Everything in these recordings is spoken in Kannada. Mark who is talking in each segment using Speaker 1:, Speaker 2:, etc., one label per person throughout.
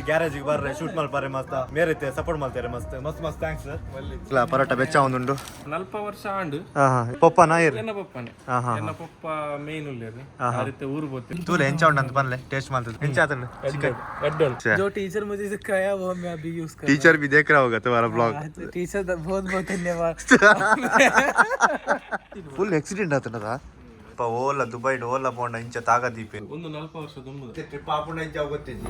Speaker 1: ಗ್ಯಾರೇಜ್ ಬರ್ರೆ ಶೂಟ್ ಮಲ್ಪಾರೆ ಮಸ್ತ್ ಮೇರೈತೆ ಸಪೋರ್ಟ್ ಮಾಡ್ತಾರೆ ಮಸ್ತ್ ಮಸ್ತ್ ಮಸ್ತ್ ಥ್ಯಾಂಕ್ಸ್ ಇಲ್ಲ ಪರೋಟ ಬೆಚ್ಚ ಒಂದುಂಡು
Speaker 2: 40 ವರ್ಷ ಆಂಡು
Speaker 1: ಪಪ್ಪನ ಇರ್
Speaker 2: ಎನ್ನ ಪಪ್ಪನೆ ಎನ್ನ ಪಪ್ಪ ಮೇನ್ ಉಳ್ಳೇರು ಆರಿತೆ ಊರು ಬೋತೆ
Speaker 1: तूले ಎಂಚ ಉಂಡು ಅಂತ ಬನ್ಲೆ ಟೇಸ್ಟ್ ಮಾಡ್ತದೆ ಎಂಚ ಆತಂಡು
Speaker 3: जो टीचर मुझे सिखाया वो मैं अभी यूज कर
Speaker 1: टीचर भी देख रहा होगा तुम्हारा ब्लॉग
Speaker 3: टीचर बहुत बहुत धन्यवाद
Speaker 1: ಫುಲ್ ಆಕ್ಸಿಡೆಂಟ್ ಆತನದ ಓಲ್ಲ ದುಬೈ ಓಲ್ಲ ಪೋಂಡ ಇಂಚ ತಾಗದೀಪೆ
Speaker 2: ಒಂದು 40 ವರ್ಷ ತುಂಬುದು
Speaker 1: ಟ್ರಿಪ್ ಆಪುಂಡ ಇಂಚ ಗೊತ್ತಿದ್ದಿ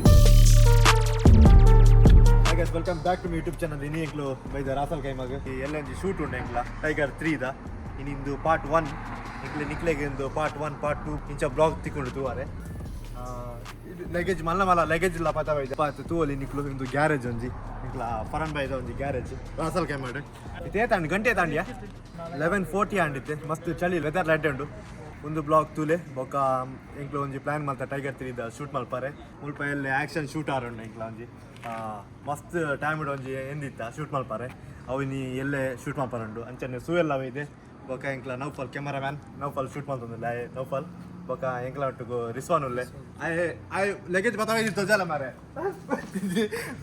Speaker 1: guys welcome back to my youtube channel ini englo by the rasal kaimag LNG shoot unde engla tiger 3 da inindu part 1 engla niklege indu part 1 part 2 incha blog tikundu tuare luggage malla luggage illa pata vaida pat tu ali niklo indu garage onji engla faran by da onji garage rasal kaimag ite tandi gante tandiya 11:40 anditte mast chali weather light undu ಒಂದು ಬ್ಲಾಗ್ ತೂಲೆ ಬೊಕ ಎಂಕ್ಲ ಒಂಜಿ ಪ್ಲಾನ್ ಮಲ್ತ ಟೈಗರ್ 3 ದ ಶೂಟ್ ಮಲ್ಪಾರೆ ಮುಲ್ಪ ಎಲ್ಲೆ ಆಕ್ಷನ್ ಶೂಟ್ ಆರೋಂಡು ಎಂಕ್ಲ ಒಂಜಿ ಮಸ್ತ್ ಟೈಮ್ ಒಂಜಿ ಎಂದಿತ್ತ ಶೂಟ್ ಮಲ್ಪಾರೆ ಅವಿನಿ ಎಲ್ಲೆ ಶೂಟ್ ಮಲ್ಪಾರಂಡು ಅಂಚನೆ ಸೂಯೆಲ್ಲ ಇದೆ ಬೊಕ ಎಂಕ್ಲ ನೌಫಲ್ ಕ್ಯಾಮರಾಮ್ಯಾನ್ ನೌಫಲ್ ಶೂಟ್ ಮಲ್ತೊಂದುಲ್ಲೆ ನೌಫಲ್ ಬೊಕ ಎಂಕ್ಲ ಒಟ್ಟಿಗೆ ರಿಸ್ವಾನ್ ಉಲ್ಲೆ ಆಯ್ ಲಗೇಜ್ ಬತ್ತಾಗಿತ್ತು ಜಲ ಮಾರೆ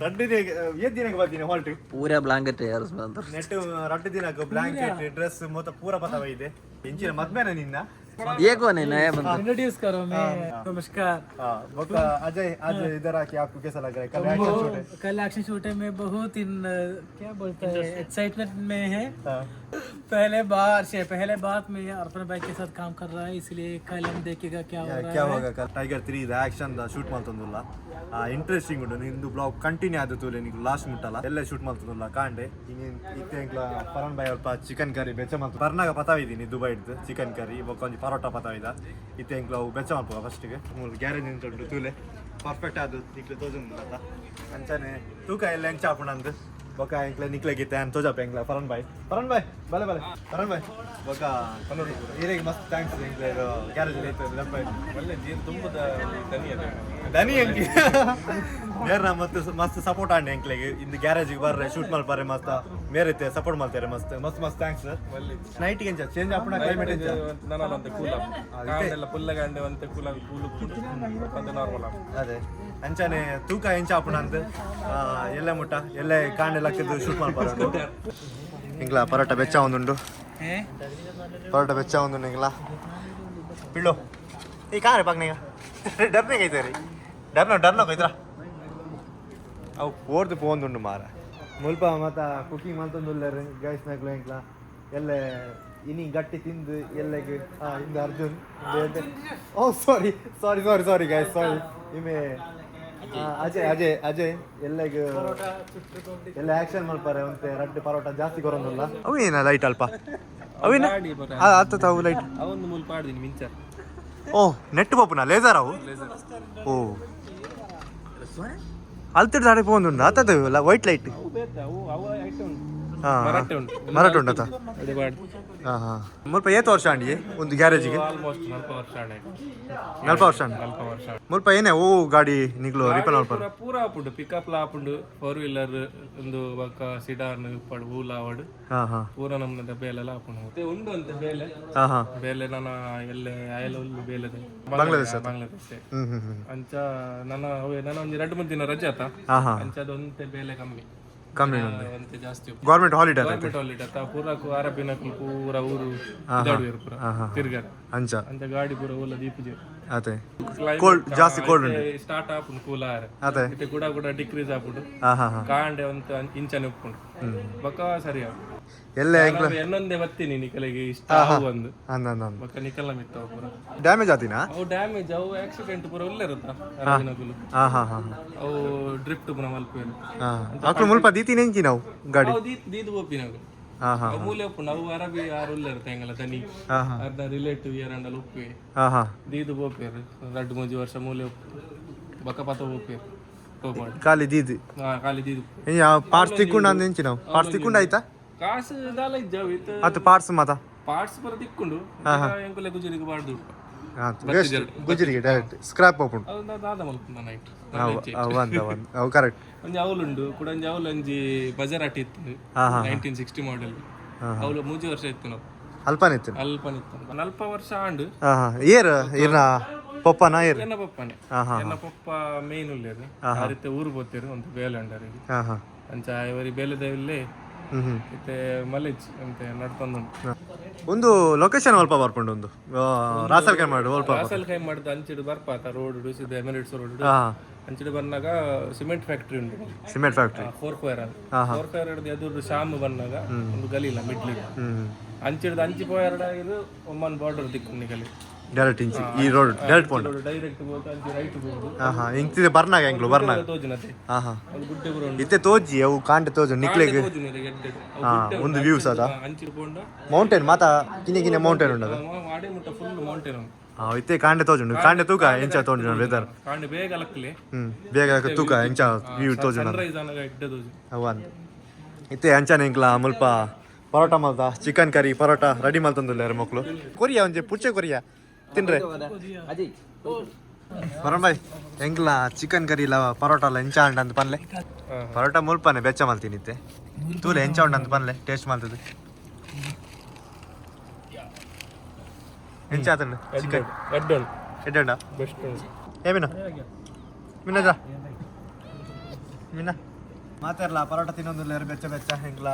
Speaker 1: ರಡ್ಡು ಏತ್ ದಿನಕ್ಕೆ ಬರ್ತೀನಿ ಹಾಲ್ಟ್
Speaker 3: पूरा ब्लैंकेट यार उसमें अंदर
Speaker 1: ನೆಟ್ ರಡ್ಡು ದಿನಕ್ಕೆ ಬ್ಲಾಂಕೆಟ್ ಡ್ರೆಸ್ ಮೊತ್ತ ಪೂರ ಬತ್ತಾಗಿದೆ ಎಂಚಿನ ಮದ್ಮೇನ ನಿನ್ನ
Speaker 3: ये कौन है नया बंदा इंट्रोड्यूस करो मैं नमस्कार
Speaker 1: बका अजय आज इधर आके आपको कैसा लग रहा है कल एक्शन शूट है
Speaker 3: कल एक्शन शूट है मैं बहुत इन क्या बोलते हैं एक्साइटमेंट में है पहले बार में अर्पण भाई के साथ काम कर रहा है इसलिए कल हम देखेगा क्या
Speaker 1: होगा कल टाइगर 3 ದ ಆಕ್ಷನ್ ದ ಶೂಟ್ ಮಾಡ್ತಂದುಲ್ಲ ಇಂಟ್ರೆಸ್ಟಿಂಗ್ ಉಂಟು ನಿಂದು ಬ್ಲಾಗ್ ಕಂಟಿನ್ಯೂ ಆದತೂಲೆ ನಿಂಗೆ ಲಾಸ್ಟ್ ಮುಟ್ಟಲ್ಲ ಎಲ್ಲ ಶೂಟ್ ಮಾಡ್ತಂದುಲ್ಲ ಕಾಂಡೆ ಇತ್ತೆ ಎಂಕ್ಲ ಪರನ್ ಬಾಯ್ ಅಲ್ಪ ಚಿಕನ್ ಕರಿ ಬೆಚ್ಚ ಮಾಡ್ತು ಪರ್ನಾಗ ಪತಾವಿದ್ದೀನಿ ದುಬೈಡ್ದು ಚಿಕನ್ ಕರಿ ಬೊಕೊಂಜಿ ಪರೋಟ ಪತಾವಿದ ಇತ್ತೆ ಎಂಕ್ಲ ಅವು ಬೆಚ್ಚ ಮಾಡ್ಪುವ ಫಸ್ಟಿಗೆ ಮೂರು ಗ್ಯಾರೇಜ್ ನಿಂತುಂಟು ತೂಲೆ ಪರ್ಫೆಕ್ಟ್ ಆದು ನಿಕ್ಲೆ ತೋಜುಂಡು ಅಂಚನೆ ತೂಕ ಎಲ್ಲ ಎಂಚ ಹಾಪುಂಡು ಬೊಕ ಎಂಕ್ಲೆ ನಿಕ್ಲೆ ಗಿತ್ತೆ ಅಂತ ತೋಜಪ್ಪ ಎಂಕ್ಲ ಪರನ್ ಬಾಯ್ ಬಲೆ ಪರನ್ ಬಾಯ್ ಬೊಕ ಈರೆಗೆ ಮಸ್ತ್ ಥ್ಯಾಂಕ್ಸ್ ಎಂಕ್ಲೆ ಗ್ಯಾರೇಜ್ ಐತೆ ಲಂಪ
Speaker 2: ಒಳ್ಳೆ ಜೀರ್ ತುಂಬದ
Speaker 1: ದನಿ ಎಂಕಿ ಮೇರ್ನ ಮಸ್ತ್ ಸಪೋರ್ಟ್ ಆಂಡೆ ಎಂಕ್ಲೆಗೆ ಇಂದು ಗ್ಯಾರೇಜಿಗೆ ಬರ್ರೆ ಶೂಟ್ ಮಲ್ಪಾರೆ ಮಸ್ತ್ ಮೇರೈತೆ ಸಪೋರ್ಟ್ ಮಾಡ್ತಾರೆ ಮಸ್ತ್ ಥ್ಯಾಂಕ್ಸ್ ನೈಟ್ಗೆ ಎಂಚ ಚೇಂಜ್ ಆಪುಣ ಕ್ಲೈಮೇಟ್ ಎಂಚ
Speaker 2: ನನಲಂತೆ ಕೂಲ ಕಾಂಡೆಲ್ಲ ಪುಲ್ಲಗಂಡೆ ಒಂತೆ ಕೂಲ ಅದು ನಾರ್ಮಲ್
Speaker 1: ಅದೇ ಅಂಚನೆ ತೂಕ ಎಂಚ ಆಪುಣ ಅಂತ ಎಲ್ಲ ಮುಟ್ಟ ಎಲ್ಲ ಕಾಂಡೆಲ್ಲ ಹಾಕಿದ್ದು ಶೂಟ್ ಮಲ್ಪಾರ ಇಂಗ್ಲ ಪರೋಟ ಬೆಚ್ಚ ಒಂದುಂಡು ಪರೋಟ ಬೆಚ್ಚ ಒಂದುಂಡು ಇಂಗ್ಲ ಪಿಳ್ಳು ಈ ಕಾರೆ ಪಗ್ನೀಗ ಡರ್ನೆ ಕೈತೆ ರೀ ಡರ್ನ ಕೈತ್ರ ಅವು ಓಡ್ದು ಪೋಂದುಂಡು ಮಾರ ಮುಲ್ಪ ಮತ್ತ ಕುಕಿಂಗ್ ಮಲ್ತೊಂದುಲ್ಲ ಗೈಸ್ ನಾಗ್ಲು ಎಂಕ್ಲ ಎಲ್ಲ ಇನಿ ಗಟ್ಟಿ ತಿಂದು ಎಲ್ಲಗೆ ಇಂದು ಅರ್ಜುನ್ ಓ ಸಾರಿ ಗೈಸ್ ಸಾರಿ ಇಮೆ ಅಜಯ್ ಎಲ್ಲಗೆ ಎಲ್ಲ ಆಕ್ಷನ್ ಮಲ್ಪಾರೆ ಒಂತೆ ರಡ್ಡು ಪರೋಟ ಜಾಸ್ತಿ ಕೊರೊಂದುಲ್ಲ ಅವೇನ ಲೈಟ್ ಅಲ್ಪ ಅವೇನ ಅವು ಲೈಟ್
Speaker 2: ಅವೊಂದು ಮುಲ್ಪ ಆಡ್ದೀನಿ ಮಿಂಚರ್
Speaker 1: ಓ ನೆಟ್ ಪಪ್ಪುನ ಲೇಸರ್ ಅವು ಓ ಅಲ್ತಿಡ್ ದಾಡಿ ಪೋಂದುಂಡು ಆತದ ವೈಟ್ ಲೈಟ್ ಮರಾಠ ಉಂಟತ ಹಾಂ ಮುಲ್ಪ ಏತು ವರ್ಷ ಅಂಡಿ ಒಂದು ಗ್ಯಾರೇಜಿಗೆ
Speaker 2: ಆಲ್ಮೋಸ್ಟ್ 40 ವರ್ಷ ಆಂಡೆ
Speaker 1: 40 ವರ್ಷ ಮುಲ್ಪ ಏನೇ ಓ ಗಾಡಿ ನಿಗ್ಲು ರಿಪೇರ್ ಮಾಡ್ಪಾರ
Speaker 2: ಪೂರ ಆಪುಂಡು ಪಿಕಪ್ ಲ ಆಪುಂಡು 4-ವೀಲರ್ ಒಂದು ಬಕ್ಕ ಸಿಡಾರ್ನ್ ಪಡು ಹೂಲ ಆವಡು ಪೂರ ನಮ್ಮದ ಬೇಲೆಲ್ಲ ಆಪುಂಡು ಮತ್ತೆ ಉಂಡು ಅಂತ ಬೇಲೆ ನನ್ನ ಎಲ್ಲೆ ಆಯಲ ಉಲ್ಲು ಬೇಲೆ ಬಾಂಗ್ಲಾದೇಶ ಅಂಚ ನನ್ನ ಒಂದು 2-3 ದಿನ ರಜೆ ಆತ ಅಂಚದ ಒಂತೆ ಬೇಲೆ ಕಮ್ಮಿ ಒಂತೆ ಜಾಸ್ತಿ
Speaker 1: ಗವರ್ನಮೆಂಟ್ ಹಾಲಿಡೇ
Speaker 2: ಆತ ಪೂರಕು ಅರಬಿನಕು ಪೂರ ಊರು ಇದಾಡುವೆರು ಪೂರ ತಿರ್ಗಾರ
Speaker 1: ಅಂಚ
Speaker 2: ಗಾಡಿ ಪೂರ ಓಲ ದೀಪಜೆ
Speaker 1: ಅದೇ ಕೋಲ್ಡ್ ಜಾಸ್ತಿ ಕೋಲ್ಡ್ ಉಂಟು
Speaker 2: ಸ್ಟಾರ್ಟ್ ಆಪುಂಡು ಕೂಲಾರ
Speaker 1: ಅದೇ
Speaker 2: ಇತ್ತೆ ಕೂಡ ಡಿಕ್ರೀಸ್ ಆಪುಂಡು ಕಾಂಡೆ ಒಂದು ಇಂಚನೆ ಉಪ್ಪುಂಡು ಬಕ್ಕ ಸರಿ ಆಪು
Speaker 1: ಎಲ್ಲ
Speaker 2: ಇನ್ನೊಂದೇ ಬತ್ತೀನಿ ನಿಕಲಿಗೆ ಇಷ್ಟ ಒಂದು ಬಕ್ಕ ನಿಕಲ್ಲ ಮಿತ್ತ ಪೂರ
Speaker 1: ಡ್ಯಾಮೇಜ್ ಆತಿನಾ
Speaker 2: ಅವು ಡ್ಯಾಮೇಜ್ ಅವು ಆಕ್ಸಿಡೆಂಟ್ ಪೂರ ಒಳ್ಳೆ ಇರುತ್ತಾ ಅವು ಡ್ರಿಫ್ಟ್ ಪೂರ ಮಲ್ಪೇರು
Speaker 1: ಅಕ್ಲು ಮುಲ್ಪ ದೀತಿ ನೆಂಚಿ ನಾವು ಗಾಡಿ
Speaker 2: ದೀದು ಬೋಪಿನಾಗು ಮೂಲೆ ಉಪ್ಪು ನಾವು ಅರಬಿ ಯಾರು ಉಳ್ಳೆ ಇರುತ್ತೆ ಹೆಂಗಲ್ಲ ತನಿ ಅರ್ಧ ರಿಲೇಟಿವ್ ಯಾರಂಡಲ್ಲ ಉಪ್ಪಿ ದೀದು ಬೋಪೇರು 2-3 ವರ್ಷ ಮೂಲೆ ಉಪ್ಪು ಬಕ್ಕ ಪತ ಬೋಪೇರು
Speaker 1: ಖಾಲಿ ದೀದು ಪಾರ್ಟ್ಸ್ ತಿಕ್ಕೊಂಡು ಅಂದ ನೆಂಚಿ ನಾವು ಪಾರ್ಟ್ಸ್ ತಿಕ್ಕೊಂಡು ಆಯ್ತಾ
Speaker 2: ಕಾಸು ದಾಲ ಇದ್ದಾವೆ
Speaker 1: ಅದು ಪಾರ್ಟ್ಸ್ ಮಾತಾ
Speaker 2: ಪಾರ್ಟ್ಸ್ ಬರ ತಿಕ್ಕೊಂಡು ಎಂಕುಲೆ ಗುಜರಿಗೆ ಬಾಡ್ದು
Speaker 1: ಗುಜರಿಗೆ ಡೈರೆಕ್ಟ್ ಸ್ಕ್ರಾಪ್ ಓಪನ್
Speaker 2: ಅದು ದಾದ ಮಲ್ಪುಂಡ ನೈಟ್
Speaker 1: ಅವು ಕರೆಕ್ಟ್
Speaker 2: ಒಂಜಿ ಅವಳುಂಡು ಕೂಡ ಒಂಜಿ ಅವಳು ಒಂಜಿ ಬಜಾರಾಟಿ ಇತ್ತು 1960 ಮಾಡೆಲ್ ಅವಳು 3 ವರ್ಷ ಇತ್ತು ನಾವು
Speaker 1: ಅಲ್ಪನಿತ್ತು
Speaker 2: 40 ವರ್ಷ ಆಂಡು
Speaker 1: ಏರ್ ಪಪ್ಪನ ಇರ್
Speaker 2: ಎನ್ನ ಪಪ್ಪನೆ ಎನ್ನ ಪಪ್ಪ ಮೇನ್ ಉಳ್ಳೇರು ಆ ರೀತಿ ಊರು ಬೋತಿರು ಒಂದು ಬೇಲೆ ಅಂಡರಿಗೆ ಅಂಚ ಇವರಿ ಬೇಲೆದ ಇಲ್ಲೇ ಇತ್ತೆ ಮಲೇಜ್ ಅಂತ ನಡ್ತೊಂದುಂಟು
Speaker 1: ಒಂದು ಲೊಕೇಶನ್ ಅಲ್ಪ ಬರ್ಕೊಂಡು ಒಂದು ರಾಸಲ್ ಕೈ ಮಾಡು ಅಲ್ಪ
Speaker 2: ರಾಸಲ್ ಕೈ ಮಾಡಿದ ಅಂಚಿಡು ಬರ್ಪಾತ ರೋಡ್ ಸೀದಾ ಎಮಿರೇಟ್ಸ್ ರೋಡ್ ಅಂಚಿಡು ಬಂದಾಗ ಸಿಮೆಂಟ್ ಫ್ಯಾಕ್ಟ್ರಿ ಉಂಟು
Speaker 1: ಸಿಮೆಂಟ್ ಫ್ಯಾಕ್ಟ್ರಿ
Speaker 2: 4 ಎದುರು ಶಾಮ್ ಬಂದಾಗ ಒಂದು ಗಲಿಲ್ಲ ಮಿಡ್ಲಿಗೆ ಅಂಚಿಡ್ದು ಅಂಚಿ ಪೋಯರ್ಡಾಗಿರು ಒಮ್ಮನ್ ಬಾರ್ಡರ್ ದಿಕ್ಕು ಗಲಿ
Speaker 1: ಡೈರೆಕ್ಟ್ ಇಂಚಿ ಈ ರೋಡ್ ಡೈರೆಕ್ಟ್ ಪೋಂಡ
Speaker 2: ಡೈರೆಕ್ಟ್ ಬೋದು ಅಂಚಿ ರೈಟ್ ಬೋದು
Speaker 1: ಇಂಚಿದೆ ಬರ್ನಾಗ ಎಂಗ್ಲು ಬರ್ನಾಗ
Speaker 2: ತೋಜಿನತೆ ಒಂದು ಗುಡ್ಡೆ ಬರೋ
Speaker 1: ಇತ್ತೆ ತೋಜಿ ಅವು ಕಾಂಟೆ ತೋಜು ನಿಕ್ಲೆಗೆ ಒಂದು ವ್ಯೂಸ್ ಅದ
Speaker 2: ಅಂಚಿಡು ಪೋಂಡ
Speaker 1: ಮೌಂಟೇನ್ ಮಾತಾ ಕಿನೆ ಮೌಂಟೇನ್ ಉಂಡದ
Speaker 2: ಆಡೆ ಮುಟ್ಟ ಫುಲ್ ಮೌಂಟೇನ್ ಉಂಟು
Speaker 1: ಇತ್ತೆ ಕಾಂಡೆ ತೋಜುಂಡು ಕಾಂಡೆ ತೂಕ ಎಂಚ ತೋಂಡು ವೆದರ್
Speaker 2: ಕಾಂಡೆ ಬೇಗ ಲಕ್ಲೆ
Speaker 1: ಬೇಗ ತೂಕ ಎಂಚ ವ್ಯೂ ತೋಜುಂಡು
Speaker 2: ಸನ್ರೈಸ್ ಆನಾಗ ಎಡ್ಡೆ ತೋಜು
Speaker 1: ಅವನ್ ಇತ್ತೆ ಅಂಚನೆ ಎಂಕ್ಲ ಮುಲ್ಪ ಪರೋಟ ಮಲ್ತ ಚಿಕನ್ ಕರಿ ಪರೋಟ ರೆಡಿ ಮಲ್ತಂದುಲ್ಲಾರ ಮಕ್ಕಳು ಕೊರಿಯಾ ಒಂಜಿ ಪುಚ್ಚೆ ಕೊರಿಯಾ ತಿನ್ರೆ ಬರೋಣ ಬಾಯ್ ಎಂಕ್ಲ ಚಿಕನ್ ಕರಿ ಇಲ್ಲ ಪರೋಟ ಎಲ್ಲ ಎಂಚ ಉಂಡು ಅಂತ ಪನ್ಲೆ ಪರೋಟ ಮುಲ್ಪನೆ ಬೆಚ್ಚ ಮಲ್ತಿನಿತ್ತೆ ತೂಲೆ ಎಂಚ ಉಂಡು ಅಂತ ಪನ್ಲೆ ಟೇಸ್ಟ್ ಮಲ್ತದೆ ಎಂಚ ಆತಂಡು ಚಿಕನ್ ಎಡ್ಡ
Speaker 2: ಬೆಸ್ಟ್
Speaker 1: ಏಮಿನ ಮಿನ್ನಜ ಮಿನ್ನ ಮಾತಾರಲ್ಲ ಪರೋಟ ತಿನ್ನೊಂದಿಲ್ಲ ಬೆಚ್ಚ ಬೆಚ್ಚ ಹೆಂಗ್ಲ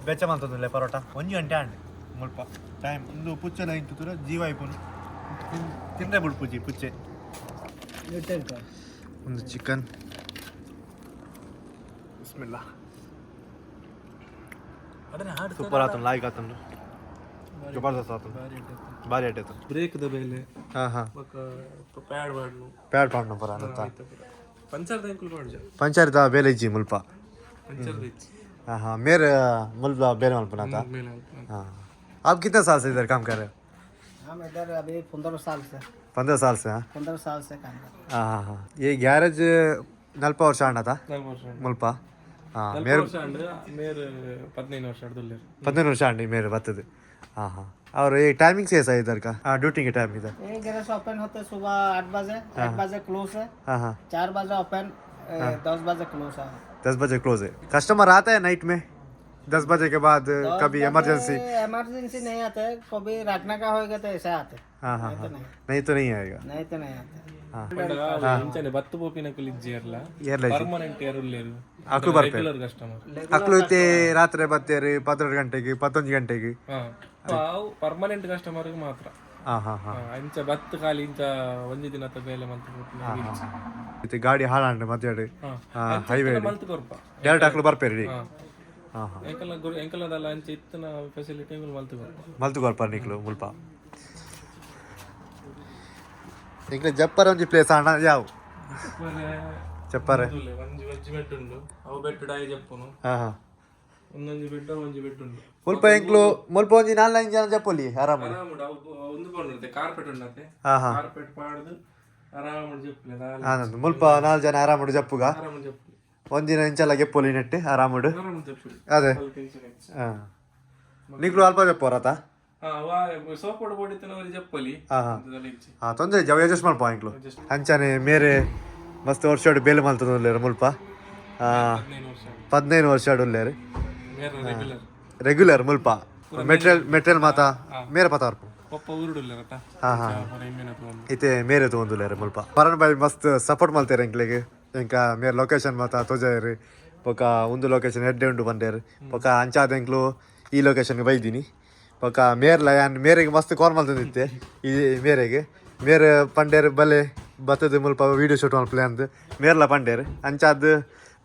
Speaker 1: ಬೆಚ್ಚ ಮಲ್ತೊಂದಿಲ್ಲ ಪರೋಟ 1 ಗಂಟೆ ಆಂಡ್ ಮುಲ್ಪ ಟೈಮ್ ಒಂದು ಪುಚ್ಚೆಲ್ಲ ಇಂತು ತುರ ಜೀವ ಐಪುನು ತಿಂದ್ರೆ ಬುಡ್ಪುಜಿ ಪುಚ್ಚೆ ಒಂದು ಚಿಕನ್ ಬಿಸ್ಮಿಲ್ಲಾ ಸೂಪರ್ ಆತಂದು ಲಾಯ್ಕ್ ಆತಂದು ಜಬರ್ದಸ್ತ್ ಆತಂದು ಭಾರಿ ಆಟೈತು
Speaker 2: ಬ್ರೇಕ್ ದ ಬೇಲೆ
Speaker 1: ಹಾಂ
Speaker 2: ಪ್ಯಾಡ್ ಮಾಡ್ನು
Speaker 1: ಪ್ಯಾಡ್ ಪಾಡ್ನು ಪರ ಅಂತ
Speaker 2: पंचर इंक्लूड कर जा
Speaker 1: पंचर दा बेले जी मुल्पा
Speaker 2: पंचर बेच
Speaker 1: हाँ मेरे मुल्पा बेले मल्पना था हाँ आप कितने साल से इधर काम कर रहे हो
Speaker 3: हम इधर अभी 15 साल से
Speaker 1: 15 साल से हाँ
Speaker 3: 15 साल से काम कर रहे
Speaker 1: हाँ हाँ ये गैरेज नलपा वर्ष आना था मुल्पा हाँ मेरे
Speaker 2: 15 ವರ್ಷ ಆಡ್ದಲ್ಲ
Speaker 1: 15 ವರ್ಷ ಆಂಡಿ मेरे बतदे हाँ हाँ और ये टाइमिंग से ऐसा है इधर का हाँ ड्यूटी के टाइम इधर
Speaker 3: ये गैरेज ओपन होते सुबह 8 बजे 8 बजे क्लोज है
Speaker 1: हाँ हाँ
Speaker 3: 4 बजे ओपन 10 बजे क्लोज है
Speaker 1: 10 बजे क्लोज है कस्टमर आता है नाइट में 10 बजे के बाद कभी इमरजेंसी
Speaker 3: इमरजेंसी नहीं आते कभी रखने का होगा तो ऐसा आते
Speaker 1: हाँ हाँ हाँ नहीं तो नहीं आएगा
Speaker 3: नहीं तो नहीं आते
Speaker 2: ಇಂಚನೆ ಬತ್ತು ಪೋಪಿನ ಕುಲಿಜ್ಜಿಯರ್ಲ
Speaker 1: ಏರ್ಲ
Speaker 2: ಪರ್ಮನೆಂಟ್ ಯಾರುಲ್ಲೇರು
Speaker 1: ಅಕ್ಲು ಬರ್ತಾರೆ
Speaker 2: ರೆಗ್ಯುಲರ್ ಕಸ್ಟಮರ್
Speaker 1: ಅಕ್ಲು ಇತ್ತೆ ರಾತ್ರಿ ಬರ್ತಾರೆ 12 ಗಂಟೆಗೆ 11 ಗಂಟೆಗೆ
Speaker 2: ಅವು ಪರ್ಮನೆಂಟ್ ಕಸ್ಟಮರ್ ಮಾತ್ರ
Speaker 1: ಹಾಂ ಹಾಂ ಹಾಂ
Speaker 2: ಇಂಚ ಬತ್ತು ಖಾಲಿ ಇಂಚ ಒಂದು ದಿನದ ಬೇಲೆ ಮಂತ್
Speaker 1: ಇತ್ತೆ ಗಾಡಿ ಹಾಳಾಂಡೆ ಮಧ್ಯಾಡಿ ಹೈವೇ
Speaker 2: ಮಂತ್ ಕೊರ್ಪ
Speaker 1: ಡೈರೆಕ್ಟ್ ಅಕ್ಲು ಬರ್ಪೇರಿ ಹಾಂ ಹಾಂ
Speaker 2: ಎಂಕಲದಲ್ಲ ಅಂಚೆ ಇತ್ತನ ಫೆಸಿಲಿಟಿ ಮಂತ್ ಕೊರ್ಪ
Speaker 1: ಮಲ್ತು ಬರ್ಪಾರ ನಿಕ್ಲು ಮುಲ್ಪ ನಿಕ್ಲೆ ಜಪ್ಪರ್ ಒಂಜಿ ಪ್ಲೇಸ್ ಆಂಡ ಯಾವ ಚಪ್ಪರೆ
Speaker 2: ಒಂಜಿ ಬೆಡ್ ಉಂಡು ಅವು ಬೆಡ್ ಡಾಯಿ ಜಪ್ಪುನು
Speaker 1: ಹಾಂ ಹಾಂ
Speaker 2: ಒಂದೊಂಜಿ ಬೆಡ್ ಒಂಜಿ ಬೆಡ್ ಉಂಡು
Speaker 1: ಮುಲ್ಪ ಎಂಕ್ಲು ಮುಲ್ಪ ಒಂಜಿ 4-5 ಜನ ಜಪ್ಪೊಲಿ ಆರಾಮ
Speaker 2: ಒಂದು ಕೊಂಡಿರುತ್ತೆ ಕಾರ್ಪೆಟ್ ಉಂಡತ್ತೆ
Speaker 1: ಹಾಂ ಹಾಂ
Speaker 2: ಕಾರ್ಪೆಟ್ ಪಾಡ್ದು ಆರಾಮ ಜಪ್ಪಲೆ
Speaker 1: ಆನಂದ್ ಮುಲ್ಪ 4 ಜನ ಆರಾಮುಡು ಜಪ್ಪುಗ
Speaker 2: ಆರಾಮ ಜಪ್ಪು
Speaker 1: ಒಂದಿನ ಇಂಚಲ್ಲ ಗೆಪ್ಪೊಲಿ ನೆಟ್ಟು ಆರಾಮುಡು
Speaker 2: ಆರಾಮ ಜಪ್ಪು
Speaker 1: ಅದೇ ಹಾಂ ನಿಕ್ಲು ಅಲ್ಪ ಜಪ್ಪೋರತ
Speaker 2: ಸೋಪೋಡು ಬೋಡಿತನವರಿ ಜಪ್ಪಲಿ
Speaker 1: ಹಾಂ ತೊಂದರೆ ಜವ ಅಡ್ಜಸ್ಟ್ ಮಾಡ್ಪೋ ಎಂಕ್ಲು ಅಂಚಾನೆ ಮೇರೆ ಮಸ್ತ್ ವರ್ಷ ಬೇಲೆ ಮಲ್ತದ ಮುಲ್ಪ 15 ವರ್ಷ ಉಳ್ಳೇರು ರೆಗ್ಯುಲರ್ ಮುಲ್ಪ ಮೆಟೀರಿಯಲ್ ಮಾತಾ ಮೇರೆ ಪತ ಬರ್ಪು ಹಾಂ ಹಾಂ ಇತ್ತೆ ಮೇರೆ ತೊಗೊಂದುಲ್ಲೇರು ಮುಲ್ಪ ಪರನ್ ಬಾಯಿ ಮಸ್ತ್ ಸಪೋರ್ಟ್ ಮಲ್ತೇರು ಎಂಕ್ಲೆಗೆ ಎಂಕ ಮೇರೆ ಲೊಕೇಶನ್ ಮಾತಾ ತೋಜಾರಿ ಪೊಕ ಒಂದು ಲೊಕೇಶನ್ ಹೆಡ್ಡೆ ಉಂಡು ಬಂದೇರು ಪೊಕ ಅಂಚಾದ ಎಂಕ್ಲು ಈ ಲೊಕೇಶನ್ಗೆ ಬೈದೀನಿ ಪಕ್ಕ ಮೇರ್ಲ ಯಾನ್ ಮೇರೆಗೆ ಮಸ್ತ್ ಕಾಲ್ ಮಾಡ್ತಿದ್ದೆ ಈ ಮೇರೆಗೆ ಮೇರೆ ಪಂಡೇರು ಬಲೆ ಬತ್ತದ ಮುಲ್ಪ ವೀಡಿಯೋ ಶೂಟ್ ಮಾಡಿ ಪ್ಲಾನ್ ಮೇರ್ಲ ಪಂಡೇರು ಅಂಚಾದ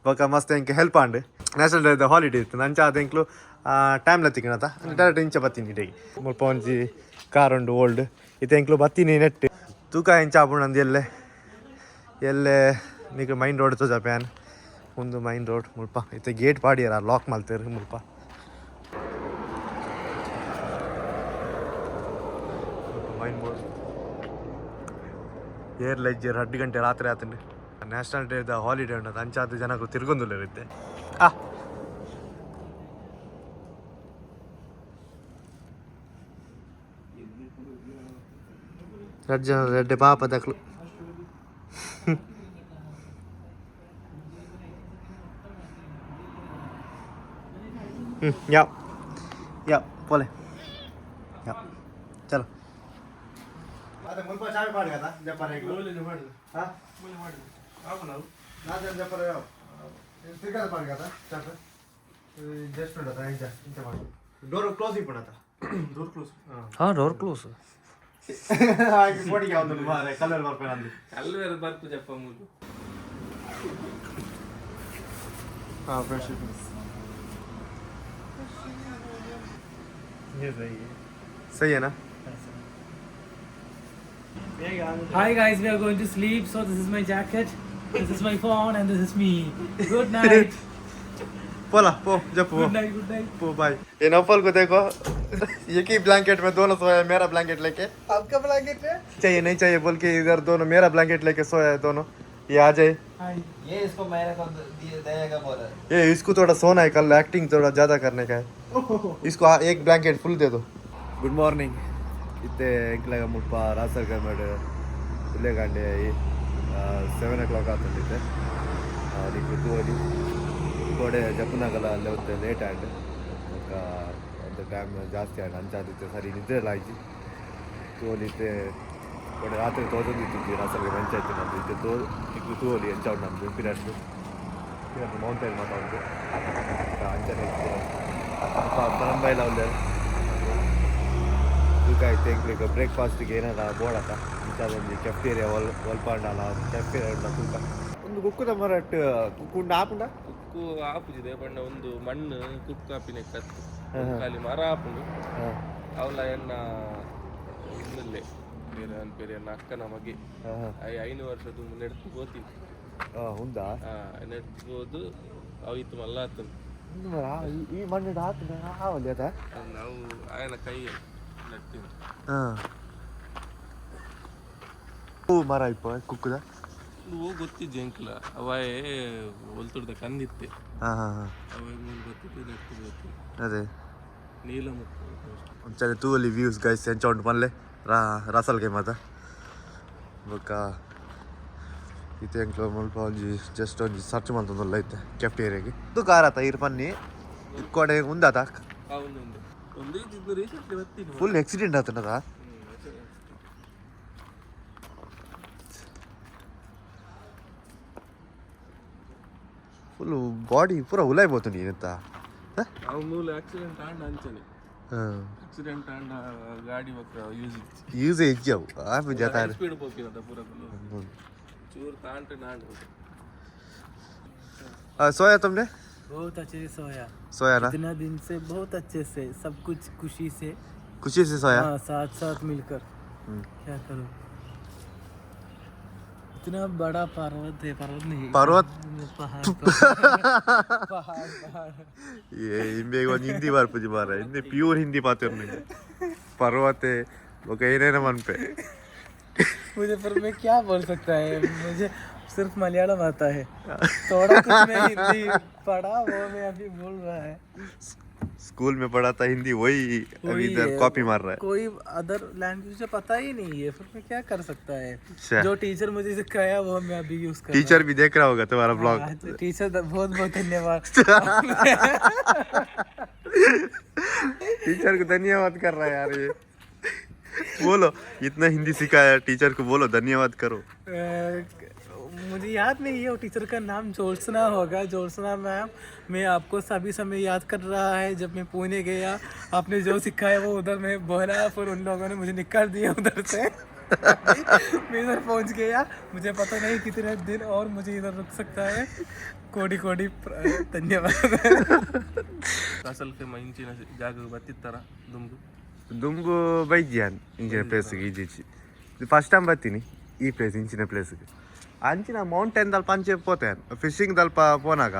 Speaker 1: ಪಕ್ಕ ಮಸ್ತ್ ಎಂಕೆ help and national day holiday ಇತ್ತು ಅಂಚಾದ ಎಂಕ್ಲು ಟೈಮ್ಲ ತಿಕ್ಕಣತ ಡೈರೆಕ್ಟ್ ಇಂಚ ಬತ್ತೀನಿ ಡೇಗೆ ಮುಲ್ಪ ಒಂಜಿ ಕಾರ್ ಉಂಡು ಓಲ್ಡ್ ಇತ್ತೆ ಎಂಕ್ಲು ಬತ್ತೀನಿ ನೆಟ್ ತೂಕ ಇಂಚ ಆಪುಂಡು ಅಂದು ಎಲ್ಲೇ ನಿಮಗೆ ಮೈನ್ ರೋಡ್ ತೋಜ ಪ್ಯಾನ್ ಒಂದು ಮೈನ್ ರೋಡ್ ಮುಲ್ಪ ಇತ್ತೆ ಗೇಟ್ ಪಾಡಿಯಾರ ಲಾಕ್ ಮಾಡ್ತೇರು ಮುಲ್ಪ ಏರ್ ಲೈಜರ್ 2 ಗಂಟೆ ರಾತ್ರಿ ಆತಂಡು ನ್ಯಾಷನಲ್ ಡೇದ ಹಾಲಿಡೇ ಉಂಟು ಅಂಚಾದ ಜನಗಳು ತಿರ್ಗೊಂದುಲ್ಲ ಇರುತ್ತೆ ರೆಡ್ಡೆ ಪಾಪ ದಕ್ಲು ಯಾವ ಪೋಲೆ ಯಾವ ಚಲೋ ಅದೇ ಮುಲ್ಪ ಚಾವೆ ಪಾಡು కదా ಜಪಾನ ಈಗ
Speaker 2: ಗೋಲಿನ ಮಾಡಿದ್ರು
Speaker 1: ಹಾ
Speaker 2: ಗೋಲಿ ಮಾಡಿದ್ರು ಆಪ ನಾವು
Speaker 1: ನಾದೇನು ಜಪಾನ ತಿರ್ಗಾದ ಪಾಡು కదా ಚಾಪೆ ಜಸ್ಟ್ ಉಂಟದ ಇಂಚ ಮಾಡು ಡೋರ್ ಕ್ಲೋಸ್ ಇಪ್ಪಣತ
Speaker 2: ಡೋರ್ ಕ್ಲೋಸ್
Speaker 4: ಹಾಂ ಡೋರ್ ಕ್ಲೋಸ್
Speaker 1: ಹಾಗೆ ಗೋಡಿಗೆ ಒಂದು ಮಾರೆ ಕಲರ್ ಬರ್ಪೇನೆ ಅಂದು
Speaker 2: ಅಲ್ಲಿ ಬೇರೆ ಬರ್ತು ಜಪ್ಪ ಮೂರು
Speaker 1: हाँ फ्रेश ये सही है ना
Speaker 3: Hi guys, we are going to sleep. So this is my jacket, this is my phone, and this is me. Good night.
Speaker 1: पोला पो जब पो
Speaker 3: Good night. Good night.
Speaker 1: पो बाय ये नौफल को देखो एक ही ब्लैंकेट में दोनों सोया है मेरा ब्लैंकेट लेके
Speaker 3: आपका ब्लैंकेट है?
Speaker 1: चाहिए नहीं चाहिए बोल के इधर दोनों मेरा ब्लैंकेट लेके सोया है दोनों ये आ जाए
Speaker 3: Hi.
Speaker 4: ये इसको मेरे को देगा बोला
Speaker 1: ये इसको थोड़ा सोना है कल एक्टिंग थोड़ा ज़्यादा करने का है इसको एक ब्लैंकेट फुल दे दो गुड मॉर्निंग इतने इंकलाಗ ಮುಲ್ಪ ರಾಸರ್ಗಡ್ ಇಲ್ಲೇ ಗಂಡೆ 7 o'clock ಆತಂದಿತ್ತೆ ಅದಕ್ಕೆ ತೋಲಿ ಗೋಡೆ ಜಪ್ಪನಾಗಲ್ಲ ಅಲ್ಲೇ ಹೊತ್ತೆ ಲೇಟ್ ಆ್ಯಂಡ್ ಅಂತ ಟೈಮ್ ಜಾಸ್ತಿ ಆ್ಯಂಡ್ ಅಂಚಾದಿತ್ತೆ ಸರಿ ನಿದ್ರೆ ಎಲ್ಲ ಆಯ್ತು ತೋಲಿತ್ತೆ ಗೋಡೆ ರಾತ್ರಿ ತೋರಿಸಿತ್ತು ರಾಸರ್ಗೆ ಪಂಚಾಯತ್ ನಮ್ಮದು ಇದ್ದೆ ಈಗ ತೋಲಿ ಎಂಚೌಂಡು ನಮ್ಮದು ಪಿರಡ್ ಮೌಂಟೇನ್ ಮಾತಾಡೋದು ಅಂಚನೆ ಬರಂಬೈಲ ಒಳ್ಳೆ ಆಯ್ತು ಈಗ ಬ್ರೇಕ್ಫಾಸ್ಟಿಗೆ ಏನಾರ ಬೋಡಕ ಇಂಥದ್ದೊಂದು ಕೆಫ್ಟೇರಿಯಾ ಒಲ್ಪಾಂಡಲ್ಲ ಕೆಫ್ಟೇರಿಯಾ ಉಂಟ ತೂಕ ಒಂದು ಕುಕ್ಕುದ ಮರಟ್ ಕುಕ್ಕುಂಡ ಆಪುಂಡ
Speaker 2: ಕುಕ್ಕು ಆಪುಜಿದೆ ಬಣ್ಣ ಒಂದು ಮಣ್ಣು ಕುಕ್ಕು ಆಪಿನ ಕತ್ತು ಖಾಲಿ ಮರ ಆಪುಂಡು ಅವಳ ಎನ್ನ ಇನ್ನಲ್ಲೇ ಬೇರೆ ನನ್ನ ಅಕ್ಕನ ಮಗೆ 5 ವರ್ಷದ ನೆಡ್ತು ಗೋತಿ
Speaker 1: ఉందా
Speaker 2: ನೆಡ್ತು ಹೋದು ಅವಿತ್ತು ಮಲ್ಲ ಆತನು
Speaker 1: ಈ ಮಣ್ಣು ಹಾಕಿದ ಆವಲ್ಲಿ ಅದ
Speaker 2: ನಾವು ಆಯನ ಕೈಯಲ್ಲಿ ನೆಡ್ತೀವಿ
Speaker 1: ಹೂ ಮರ ಇಪ್ಪ ಕುಕ್ಕುದ
Speaker 2: ಹೂ ಗೊತ್ತಿದ್ದೆ ಅಂಕಲ ಅವೇ ಹೊಲ್ತುಡ್ದ ಕಂದಿತ್ತೆ
Speaker 1: ಹಾಂ ಹಾಂ ಹಾಂ
Speaker 2: ಅವೇ ಮೂರು ಗೊತ್ತಿತ್ತು ನೆಡ್ತು ಗೊತ್ತು
Speaker 1: ಅದೇ
Speaker 2: ನೀಲ ಮುಕ್ಕು
Speaker 1: ಒಂಚೂರು ತೂವಲ್ಲಿ ವ್ಯೂಸ್ ಗೈಸ್ ಎಂಚೌಂಡು ಮಲ್ಲೆ ರಾಸಲ್ಗೆ ಮಾತ ಬೊಕ್ಕ ಇತ್ತೆ ಎಂಕ್ಲು ಮುಲ್ಪ ಒಂಜಿ ಜಸ್ಟ್ ಒಂಜಿ ಸರ್ಚ್ ಮಂತೊಂದುಲ್ಲ ಐತೆ ಕೆಫ್ಟೇರಿಯಾಗೆ ಇದು ಕಾರತ ಇರ್ ಪನ್ನಿ ಇಕ್ಕೋಡೆ ಉಂದಾತ
Speaker 2: ಒಂದು ಇದು ರೀಸೆಂಟ್ಲಿ ಬರ್ತೀನಿ
Speaker 1: ಫುಲ್ ಆಕ್ಸಿಡೆಂಟ್ ಆತನದ ಫುಲ್ ಬಾಡಿ ಪೂರ ಉಲಾಯ್ಬೋತು ನೀನಂತ
Speaker 2: ಅವು ಮೂಲ ಆಕ್ಸಿಡೆಂಟ್ ಆಂಡ ಅಂಚನೆ ಆಕ್ಸಿಡೆಂಟ್ ಆಂಡ ಗಾಡಿ ಬಕ್ಕ
Speaker 1: ಯೂಸ್ ಇಜ್ಜವು ಆಪು ಜತಾರ
Speaker 2: ಸ್ಪೀಡ್ ಹೋಗಿನದ ಪೂರ चूर तांट नांड
Speaker 1: सोया तुमने
Speaker 3: बहुत अच्छे से सोया
Speaker 1: सोया ना
Speaker 3: इतना दिन से बहुत अच्छे से सब कुछ खुशी से
Speaker 1: सोया
Speaker 3: हाँ साथ मिलकर क्या करूं इतना बड़ा पर्वत है पर्वत नहीं
Speaker 1: पर्वत
Speaker 3: पहाड़
Speaker 1: ये इनमें वो हिंदी बार पुजी मारा है इनमें प्योर हिंदी बात करने पर्वत है वो कहीं नहीं मन पे
Speaker 3: मुझे पर मैं क्या बोल सकता है मुझे सिर्फ मलयालम आता है थोड़ा कुछ मैं हिंदी पढ़ा वो मैं अभी बोल रहा है
Speaker 1: स्कूल में पढ़ा था हिंदी वही अभी इधर कॉपी मार रहा है
Speaker 3: कोई अदर लैंग्वेज मुझे पता ही नहीं है फिर मैं क्या कर सकता है
Speaker 1: अच्छा।
Speaker 3: जो टीचर मुझे सिखाया वो मैं अभी यूज कर
Speaker 1: टीचर भी देख रहा होगा तुम्हारा ब्लॉग
Speaker 3: टीचर बहुत बहुत धन्यवाद
Speaker 1: टीचर को धन्यवाद कर रहा है यार ये बोलो इतना हिंदी सिखाया टीचर को बोलो धन्यवाद करो
Speaker 3: मुझे याद नहीं है वो टीचर का नाम ज्योत्सना होगा ज्योत्सना मैम मैं आपको सभी समय याद कर रहा है जब मैं पुणे गया आपने जो सिखाया वो उधर मैं बोला फिर उन लोगों ने मुझे निकाल दिया उधर से मैं इधर पहुंच गया मुझे पता नहीं कितने दिन और मुझे इधर रुक सकता है कोडी कोडी धन्यवाद
Speaker 2: असल के इंचिನ ಜಾಗ ಬರ್ತಿತ್ತಾರ ದುಂಬು
Speaker 1: ದುಂಬು ಬೈಜ್ಯಾನ್ ಇಂಚಿನ ಪ್ಲೇಸ್ಗೆ ಈಜಿಚ್ಚಿ ಫಸ್ಟ್ ಟೈಮ್ ಬರ್ತೀನಿ ಈ ಪ್ಲೇಸ್ ಇಂಚಿನ ಪ್ಲೇಸ್ಗೆ ಅಂಚಿನ ಮೌಂಟೇನ್ ದಲ್ಪ ಅಂಚೆ ಪೋತೇನ್ ಫಿಶಿಂಗ್ ದಲ್ಪ ಪೋನಾಗ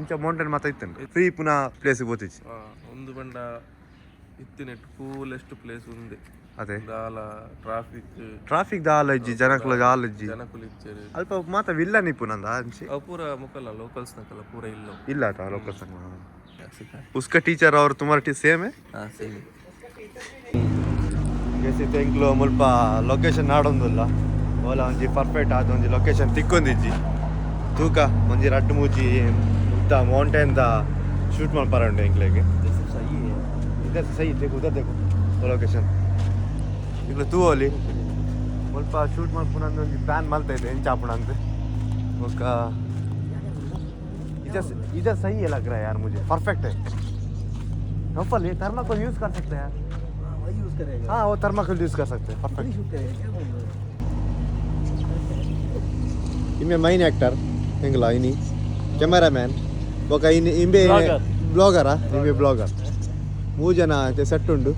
Speaker 1: ಇಂಚ ಮೌಂಟೇನ್ ಮಾತ ಇತ್ತೇನೆ ಫ್ರೀ ಪುನಃ ಪ್ಲೇಸ್ಗೆ పోತಿచ్చి
Speaker 2: ಒಂದು ಬಂಡ ಇತ್ತಿನೆಟ್ಟು ಕೂಲೆಸ್ಟ್ ಪ್ಲೇಸ್ ఉంది
Speaker 1: ಅದೇ
Speaker 2: ದಾಲ
Speaker 1: ಟ್ರಾಫಿಕ್ ದಾಲ ಇಜ್ಜಿ ಜನಕ್ಲ ದಾಲ ಇಜ್ಜಿ
Speaker 2: ಜನಕುಲು ಇಚ್ಚೇರು
Speaker 1: ಅಲ್ಪ ಮಾತ ವಿಲ್ಲ ನಿಪುನಂದ ಅಂಚಿ
Speaker 2: ಅವು ಪೂರ ಮುಕ್ಕಲ್ಲ ಲೋಕಲ್ಸ್ ನಕಲ್ಲ ಪೂರ ಇಲ್ಲ
Speaker 1: ಇಲ್ಲ ತಾ ಲೋಕಲ್ ಸಂಘ उसका टीचर और तुम्हारा सेम है
Speaker 2: ಹಾಂ ಸೇಮ್
Speaker 1: ಜैसे ತೆಂಕ್ಲು ಮುಲ್ಪ ಲೊಕೇಶನ್ ನಾಡೊಂದುಲ್ಲ ಓಲ ಒಂಜಿ ಪರ್ಫೆಕ್ಟ್ ಆದ ಒಂಜಿ ಲೊಕೇಶನ್ ತಿಕ್ಕೊಂದಿಜ್ಜಿ ತೂಕ ಒಂಜಿ ರಡ್ಡು ಮೂಜಿ ಉದ್ದ ಮೌಂಟೇನ್ ದ ಶೂಟ್ ಮಲ್ಪಾರ ಉಂಟು ಎಂಕ್ಲೆಗೆ इधर से सही देखो उधर देखो वो लोकेशन इधर तू ओली ಸ್ವಲ್ಪ ಶೂಟ್ ಮಾಡ್ಕೊಂಡು ಒಂದು ಪ್ಲ್ಯಾನ್ ಮಾಡ್ತಾ ಇದ್ದೆ ಹೆಂಗೆ ಚಾಪಣ ಅಂತ उसका इधर सही है लग रहा है यार मुझे परफेक्ट है नौफल ये थर्माकोल यूज़ कर सकते हैं
Speaker 3: वही यूज करेगा
Speaker 1: हाँ वो थर्माकोल यूज़ कर सकते हैं परफेक्ट
Speaker 3: शूट करेगा क्या बोल रहे
Speaker 1: इनमें मैन एक्टर इंगला इनी कैमरा मैन ఒక ఇంబే బ్లాగరా ఇంబే బ్లాగర్ 3 ಜನ ಐತೆ ಸೆಟ್ ಉಂಡು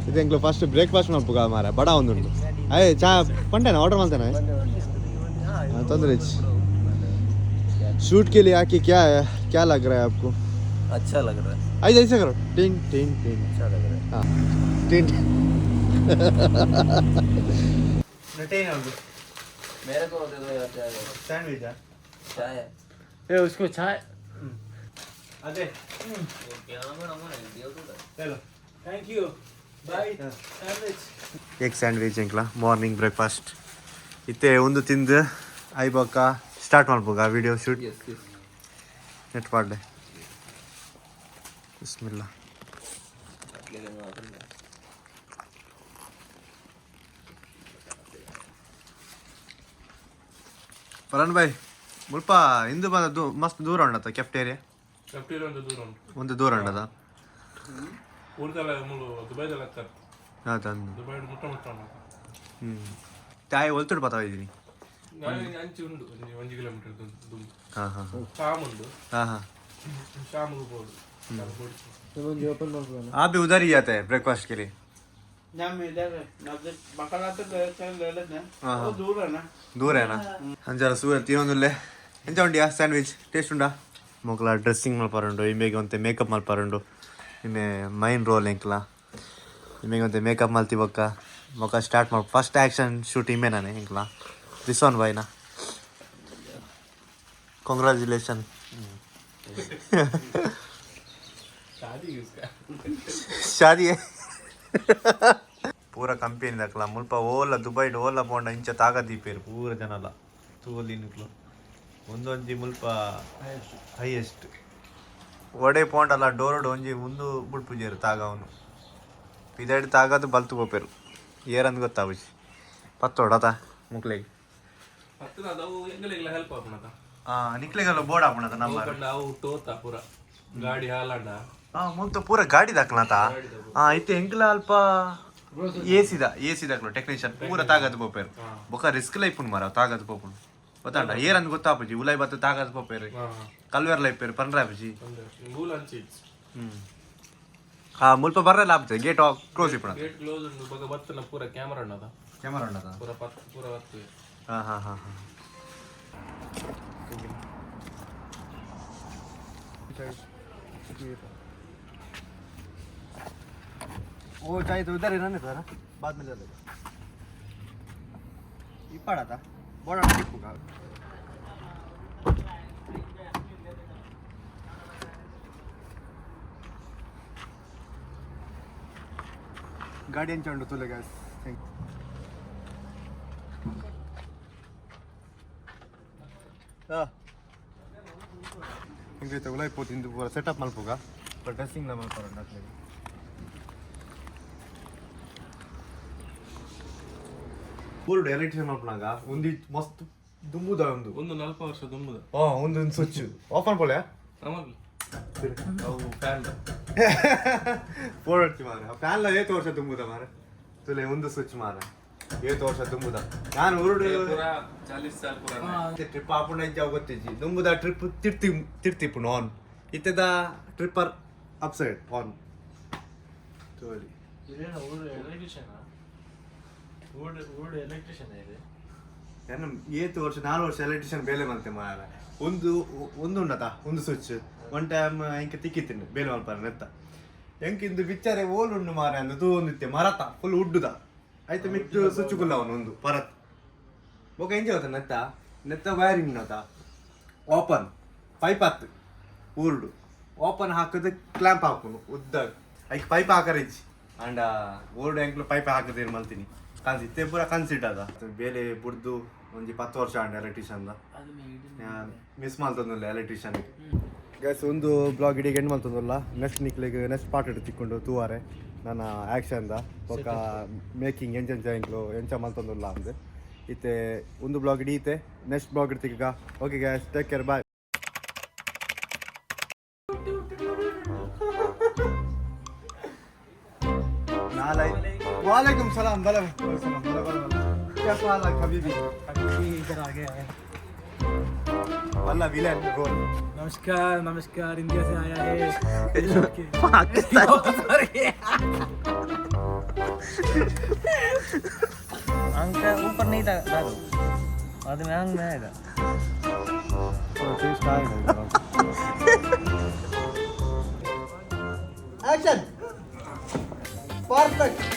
Speaker 1: ಇದು ಎಂಕ್ಲು ಫಸ್ಟ್ ಬ್ರೇಕ್ಫಾಸ್ಟ್ ಮಾಡ್ಪುಗ ಮಾರ ಬಡ ಒಂದುಂಡು ಅಯ್ಯ ಚಾ ಪಂಟೇನ ಆರ್ಡರ್ ಮಾಡ್ತೇನೆ ತೊಂದರೆ शूट के लिए आके क्या लग रहा है आपको
Speaker 4: अच्छा लग रहा है
Speaker 1: आइए ऐसे करो टिन टिन टिन
Speaker 4: अच्छा लग रहा है
Speaker 1: हाँ टिन
Speaker 4: मेरे को दे दो यार चाय
Speaker 1: सैंडविच है
Speaker 4: चाय
Speaker 3: ए उसको चाय
Speaker 1: अजय चलो
Speaker 3: थैंक यू बाय सैंडविच
Speaker 1: एक सैंडविच इंक्ला मार्निंग ब्रेकफास्ट इत्ते ಒಂದು ತಿಂದು ಐಬಕ್ಕ ಸ್ಟಾರ್ಟ್ ಮಾಡ್ಬೋಗ ವಿಡಿಯೋ ಶೂಟ್ ನೆಟ್ ಪಾಡ್ಲೆ ಬಿಸ್ಮಿಲ್ಲಾ ಪರನ್ ಭಾಯ್ ಮುಲ್ಪ ಇಂದು ಬಂದದ್ದು ಮಸ್ತ್ ದೂರ ಉಂಡತ್ತ ಕೆಫ್ಟೇರಿಯಾ ಒಂದು ದೂರ ಉಂಡದ ಹೌದಂದು ತಾಯಿ ಒಲ್ತುಡು ಪತಾವ ಇದ್ದೀನಿ ಹಾಂ ಹಾಂ हाँ हाँ आप भी उधर ही जाते हैं ब्रेकफास्ट के लिए दूर है ना अंजरा सूर तीनों ಎಂತ ಉಂಡಿಯಾ ಸ್ಯಾಂಡ್ವಿಚ್ ಟೇಸ್ಟ್ ಉಂಡಾ ಮೊಗ್ಲ ಡ್ರೆಸ್ಸಿಂಗ್ ಮಲ್ಪಾರುಂಡು ಇಮೇಗೆ ಒಂತೆ ಮೇಕಪ್ ಮಲ್ಪಾರುಂಡು ಇನ್ನೆ ಮೈನ್ ರೋಲ್ ಎಂಕ್ಲ ಇಮೇಗೆ ಒಂತೆ ಮೇಕಪ್ ಮಲ್ತಿವಕ್ಕ ಮೊಕ್ಕ ಸ್ಟಾರ್ಟ್ ಮಾಡಿ ಫಸ್ಟ್ ಆ್ಯಕ್ಷನ್ ಶೂಟ್ ಇಮೇ ನಾನೇ ಎಂಕ್ಲ ದಿಸ್ ಒನ್ ಬಾಯ್ನಾ कांग्रेचुलेशन शादी है पूरा कंपनी दखला मुल्प ओला दुबई ओला पोंड इंच तागा दीपेर पूरा जनला तूली निकलो ಒಂದೊಂಜಿ ಮುಲ್ಪ ಹೈಯೆಸ್ಟ್ ಒಡೆ ಪೋಂಡಲ್ಲ ಡೋರ್ಡ್ ಒಂಜಿ ಮುಂದು ಬುಡ್ಪುಜೇರು ತಾಗ ಅವನು ಪಿದಡಿ ತಾಗದು ಬಲ್ತು ಹೋಪೇರು ಏರಂದು ಗೊತ್ತಾವುಜಿ ಪತ್ತೋಡತ ಮುಕ್ಲೆಗೆ ನಿಕ್ಲೆಗಲ್ಲ ಬೋರ್ಡ್ ಹಾಕೋಣದ ನಂಬರ್
Speaker 2: ಗಾಡಿ ಹಾಲಾಂಡ
Speaker 1: ಮುಂತ ಪೂರ ಗಾಡಿ ದಾಖಲಾತ ಐತೆ ಎಂಕ್ಲ ಅಲ್ಪ ಎಸಿ ದಾಖಲು ಟೆಕ್ನಿಷಿಯನ್ ಪೂರ ತಾಗದು ಪೋಪೇರು ಬೊಕ ರಿಸ್ಕ್ ಲೈಫ್ ಮಾರ ತಾಗದು ಪೋಪುಂಡು ಗೊತ್ತಾಂಡ ಏರಂದು ಗೊತ್ತಾಪುಜಿ ಉಲೈ ಬತ್ತ ತಾಗದು ಪೋಪೇರು ಕಲ್ವೇರ್ ಲೈಪೇರು ಪನ್ರಾಪುಜಿ ಮುಲ್ಪ ಬರ್ರಲ್ಲ ಆಪ್ತದೆ ಗೇಟ್ ಕ್ಲೋಸ್ ಇಪ್ಪಣ
Speaker 2: ಗೇಟ್ ಕ್ಲೋಸ್ ಉಂಡು ಬಗ ಬತ್ತನ ಪೂರ ಕ್ಯಾಮರಾ ಉಂಡದ
Speaker 1: ಕ್ಯಾಮರಾ ಉಂಡದ
Speaker 2: ಪೂರ ಬತ್ತು
Speaker 1: ಹಾಂ वो चाहिए तो उधर ही रहने था ना बाद में ले लेगा ये पड़ा था बड़ा ठीक होगा गाड़ी चंड तो लेगा ಹಿಂಗೆ ತಗೊಳ್ಳ ಇಪ್ಪತ್ತಿಂದು ಪೂರ ಸೆಟಪ್ ಮಲ್ಪೋಗ ಡ್ರೆಸ್ಸಿಂಗ್ ನ ಮಲ್ಪಾರ ನಾಟ್ಲಿಗೆ ಬೋರ್ಡ್ ಎಲೆಕ್ಟ್ರಿಷನ್ ಮಲ್ಪನಾಗ ಒಂದಿ ಮಸ್ತ್ ದುಂಬುದ
Speaker 2: ಒಂದು 40 ವರ್ಷ ದುಂಬುದ
Speaker 1: ಒಂದು ಸ್ವಿಚ್ ಆಫ್ ಮಾಡ್ಕೊಳ್ಳೆ
Speaker 2: ನಮಗ್ ಅವು ಫ್ಯಾನ್
Speaker 1: ಪೋರ್ಟ್ ಮಾರ ಫ್ಯಾನ್ ಲ 8 ವರ್ಷ ದುಂಬುದ ಮಾರ ತುಲೆ ಒಂದು ಸ್ವಿಚ್ ಮಾರ 8 ವರ್ಷ ದುಂಬುದ ನಾನು ಉರುಡು
Speaker 2: 40 साल पुराना
Speaker 1: ट्रिप आपण जाऊ ಗೊತ್ತಿಜ್ಜಿ ದುಂಬುದ ಟ್ರಿಪ್ ತಿರ್ತಿಪ್ಪು ಆನ್ ಇತ್ತದ ಟ್ರಿಪ್ಪರ್ ಅಪ್ಸೈಡ್ ಆನ್ ತೋಲಿ
Speaker 3: ಇದೇನ ಓಡ್ ಎಲೆಕ್ಟ್ರಿಷಿಯನ್ ಇದೆ
Speaker 1: ಯಾರು 8 ವರ್ಷ 4 ವರ್ಷ ಎಲೆಕ್ಟ್ರಿಷಿಯನ್ ಬೇಲೆ ಮಂತೆ ಮಾರ ಒಂದು ಉಂಡತ ಒಂದು ಸ್ವಿಚ್ ಒನ್ ಟೈಮ್ ಇಂಕ ತಿಕ್ಕಿತ್ತಿನ ಬೇಲೆ ಮಲ್ಪಾರ ನೆತ್ತ ಎಂಕಿಂದು ಬಿಚ್ಚಾರೆ ಓಲುಂಡು ಮಾರ ಅಂದು ತೂ ಒಂದಿತ್ತೆ ಮರತ ಫುಲ್ ಉಡ್ಡುದ ಆಯ್ತು ಮಿಟ್ಟು ಸ್ವಿಚ್ ಗುಲ್ಲ ಅವನು ಒಂದು ಪರತ್ ಬೊಕ ಎಂಜ ನೆತ್ತ ನೆತ್ತ ವೈರಿಂಗ್ ನತ ಓಪನ್ ಪೈಪ್ ಹತ್ತು ಊರ್ಡು ಓಪನ್ ಹಾಕದ ಕ್ಲಾಂಪ್ ಹಾಕೋನು ಉದ್ದ ಐಕ್ ಪೈಪ್ ಹಾಕರಿಜ್ಜಿ ಅಂಡ ಓಲ್ಡ್ ಎಂಕ್ಲು ಪೈಪ್ ಹಾಕದೇನು ಮಲ್ತೀನಿ ಕಾನ್ಸಿತ್ತೆ ಪೂರ ಕನ್ಸಿಟ್ ಅದ ಬೇಲೆ ಬುಡ್ದು ಒಂಜಿ 10 ವರ್ಷ ಅಂಡ ಎಲೆಕ್ಟ್ರಿಷಿಯನ್ದ ಮಿಸ್ ಮಲ್ತೊಂದುಲ್ಲ ಎಲೆಕ್ಟ್ರಿಷಿಯನ್ ಗ್ಯಾಸ್ ಒಂದು ಬ್ಲಾಗ್ ಇಡೀ ಎಂಡ್ ಮಲ್ತೊಂದುಲ್ಲ ನೆಕ್ಸ್ಟ್ ನಿಕ್ಲಿಗೆ ನೆಕ್ಸ್ಟ್ ಪಾರ್ಟ್ ತಿಕ್ಕೊಂಡು ತೂವಾರೆ ನನ್ನ ಆ್ಯಕ್ಷನ್ದ ఒక ಮೇಕಿಂಗ್ ಎಂಚ ಇಂಕ್ಲು ಎಂಚ ಮಲ್ತೊಂದುಲ್ಲ ಅಂದು ಇತ್ತೆ ಒಂದು ಬ್ಲಾಗ್ ಹಿಡಿಯುತ್ತೆ ನೆಕ್ಸ್ಟ್ ಬ್ಲಾಗ್ ಇಡ್ತೀಗ okay guys take care bye वालेकुम सलाम कैसा हाल है हबीबी
Speaker 3: इधर आ गया है
Speaker 1: वल्ला विलेन गोल
Speaker 3: नमस्कार नमस्कार इंडिया से आया है
Speaker 4: अंक ऊपर नहीं था दादू बाद में अंग में आएगा
Speaker 1: एक्शन परफेक्ट